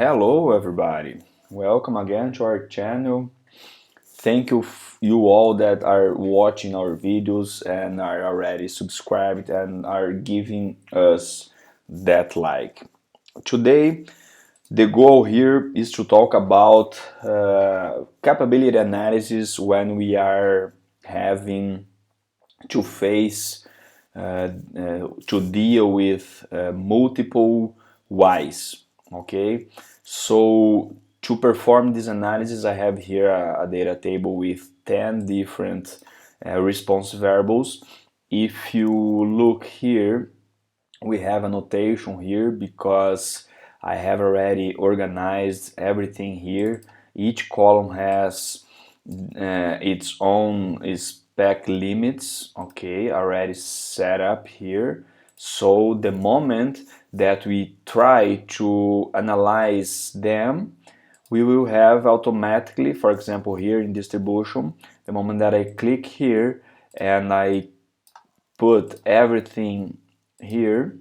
Hello everybody, welcome again to our channel. Thank you all that are watching our videos and are already subscribed and are giving us that like. Today the goal here is to talk about capability analysis when we are having to face to deal with multiple whys. Okay, so to perform this analysis, I have here a data table with 10 different response variables. If you look here, we have a notation here because I have already organized everything here. Each column has its own spec limits, okay, already set up here. So the moment that we try to analyze them, we will have automatically, for example, here in distribution, the moment that I click here and I put everything here,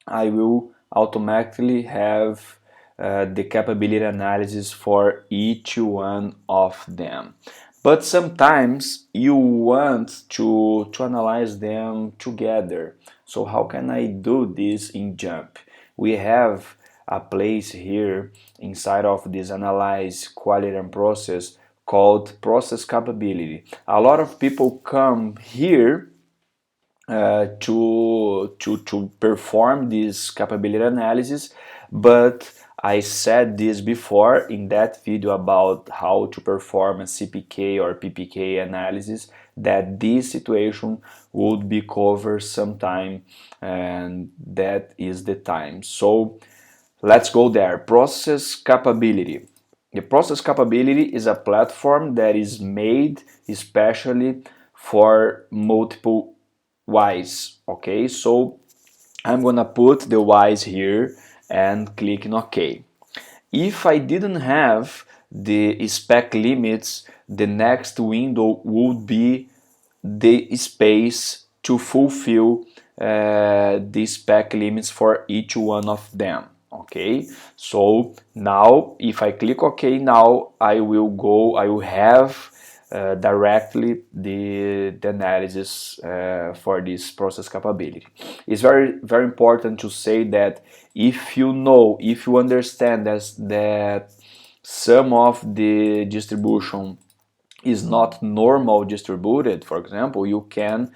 I will automatically have the capability analysis for each one of them. But sometimes you want to analyze them together. So how can I do this in JUMP? We have a place here inside of this analyze quality and process called process capability. A lot of people come here to perform this capability analysis, but I said this before in that video about how to perform a CPK or PPK analysis, that this situation would be covered sometime, and that is the time. So let's go there. Process capability. The process capability is a platform that is made especially for multiple whys. Okay, so I'm gonna put the whys here and click on OK. If I didn't have the spec limits, the next window would be the space to fulfill the spec limits for each one of them. Okay, so now if I click OK, now I will have directly the analysis for this process capability. It's very important to say that if you understand that some of the distribution is not normal distributed, for example, you can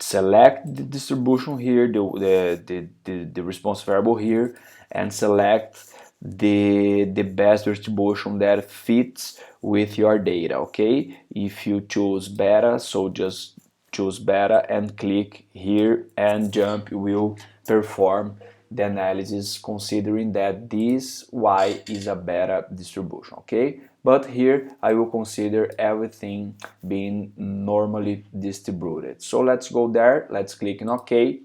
select the distribution here, the response variable here, and select the best distribution that fits with your data. Okay, if you choose beta, so just choose beta and click here, and JUMP will perform the analysis considering that this Y is a beta distribution. Okay, but here I will consider everything being normally distributed. So let's go there, let's click on OK,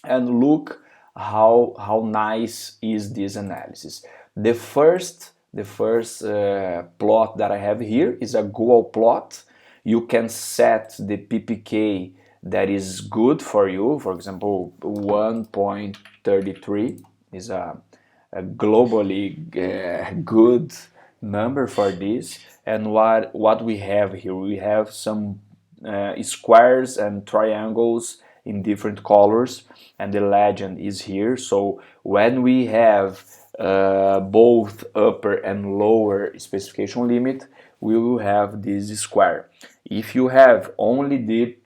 and look how nice is this analysis. The first plot that I have here is a Google plot. You can set the PPK that is good for you. For example, 1.33 is a globally good number for this. And what we have here, we have some squares and triangles in different colors, and the legend is here. So when we have both upper and lower specification limit, we will have this square. If you have only the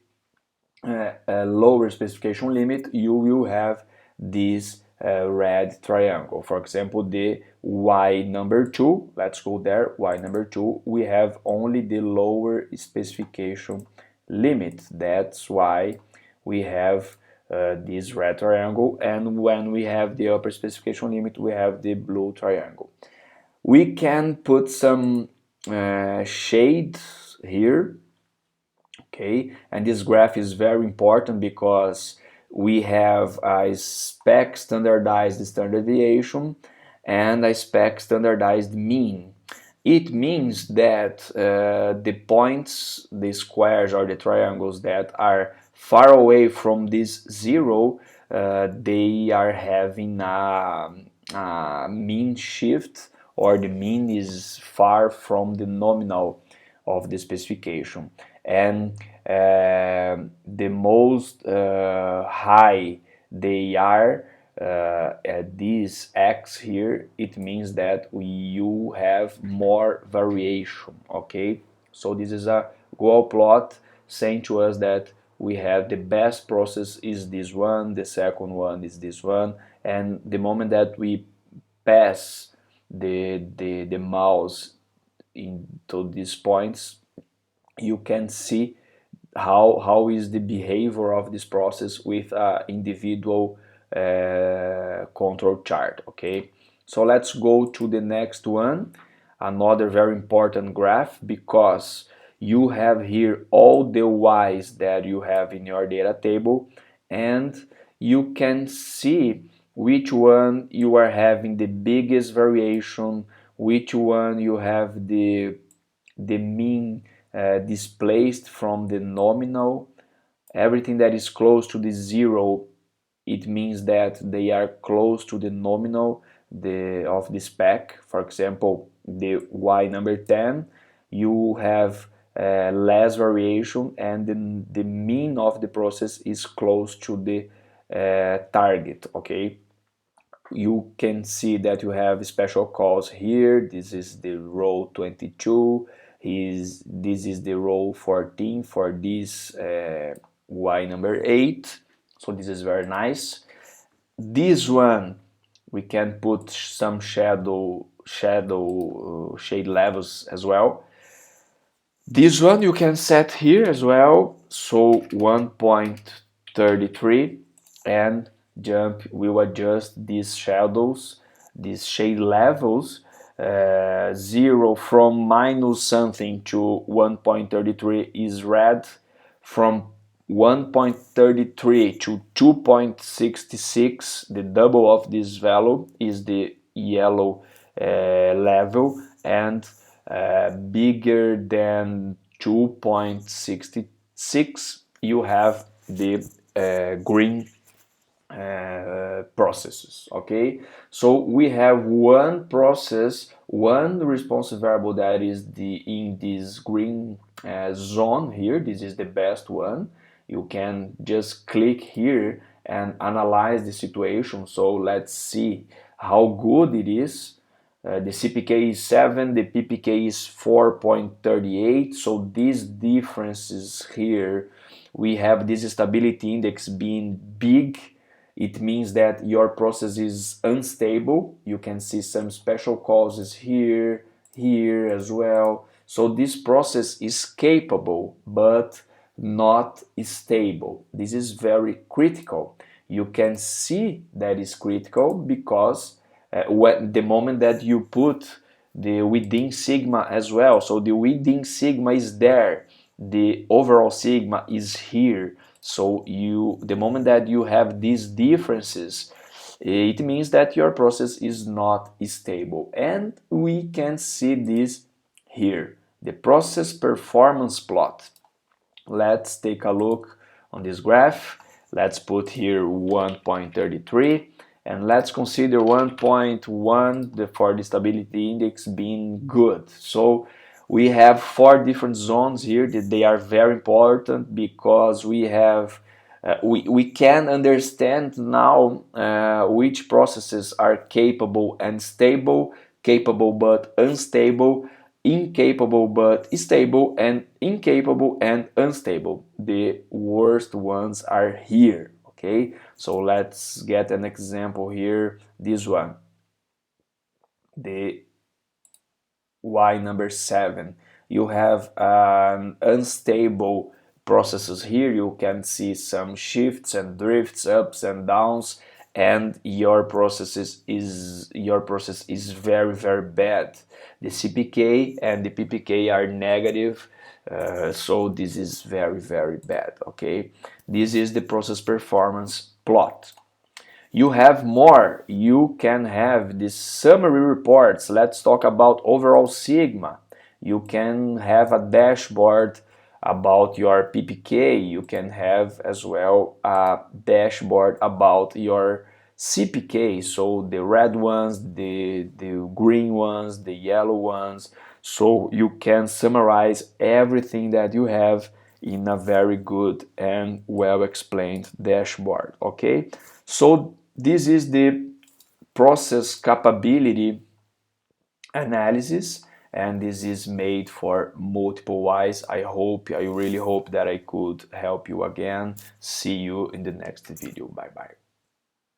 lower specification limit, you will have this red triangle. For example, the Y number 2, let's go there, Y number 2, we have only the lower specification limit. That's why we have this red triangle, and when we have the upper specification limit, we have the blue triangle. We can put some shades here. Okay, and this graph is very important because we have a spec standardized standard deviation and a spec standardized mean. It means that the points, the squares or the triangles that are far away from this zero, they are having mean shift, or the mean is far from the nominal of the specification. And the most high they are at this x here, it means that you have more variation. Okay, so this is a goal plot saying to us that we have the best process is this one, the second one is this one, and the moment that we pass the mouse into these points, you can see how is the behavior of this process with individual control chart. Okay, so let's go to the next one, another very important graph, because you have here all the y's that you have in your data table, and you can see which one you are having the biggest variation, which one you have the mean displaced from the nominal. Everything that is close to the zero, it means that they are close to the nominal of the spec. For example, the y number 10, you have less variation, and the mean of the process is close to the target. Okay, you can see that you have special calls here. This is the row 22. This is the row 14 for this y number 8. So this is very nice. This one, we can put some shade levels as well. This one you can set here as well, so 1.33, and jump will adjust these shadows, these shade levels. 0 from minus something to 1.33 is red, from 1.33 to 2.66, the double of this value, is the yellow level, and bigger than 2.66 you have the green processes. Okay, so we have one process, one responsive variable that is in this green zone here. This is the best one. You can just click here and analyze the situation. So let's see how good it is. The Cpk is 7, the Ppk is 4.38, so these differences here, we have this stability index being big. It means that your process is unstable. You can see some special causes here, here as well. So this process is capable but not stable. This is very critical. You can see that is critical because when the moment that you put the within sigma as well, so the within sigma is there, the overall sigma is here. So the moment that you have these differences, it means that your process is not stable, and we can see this here, the process performance plot. Let's take a look on this graph. Let's put here 1.33, and let's consider 1.1 for the stability index being good. So we have 4 different zones here that they are very important, because we have we can understand now which processes are capable and stable, capable but unstable, incapable but stable, and incapable and unstable. The worst ones are here. Okay, so let's get an example here. This one, the y number 7. You have an unstable processes here. You can see some shifts and drifts, ups and downs, and your process is very, very bad. The Cpk and the Ppk are negative, so this is very, very bad. Okay, this is the process performance plot. You have more. You can have the summary reports. Let's talk about overall sigma. You can have a dashboard about your PPK. You can have as well a dashboard about your CPK, so the red ones, the green ones, the yellow ones, so you can summarize everything that you have in a very good and well explained dashboard. Okay, so this is the process capability analysis, and this is made for multiple whys. I really hope that I could help you again. See you in the next video. Bye bye.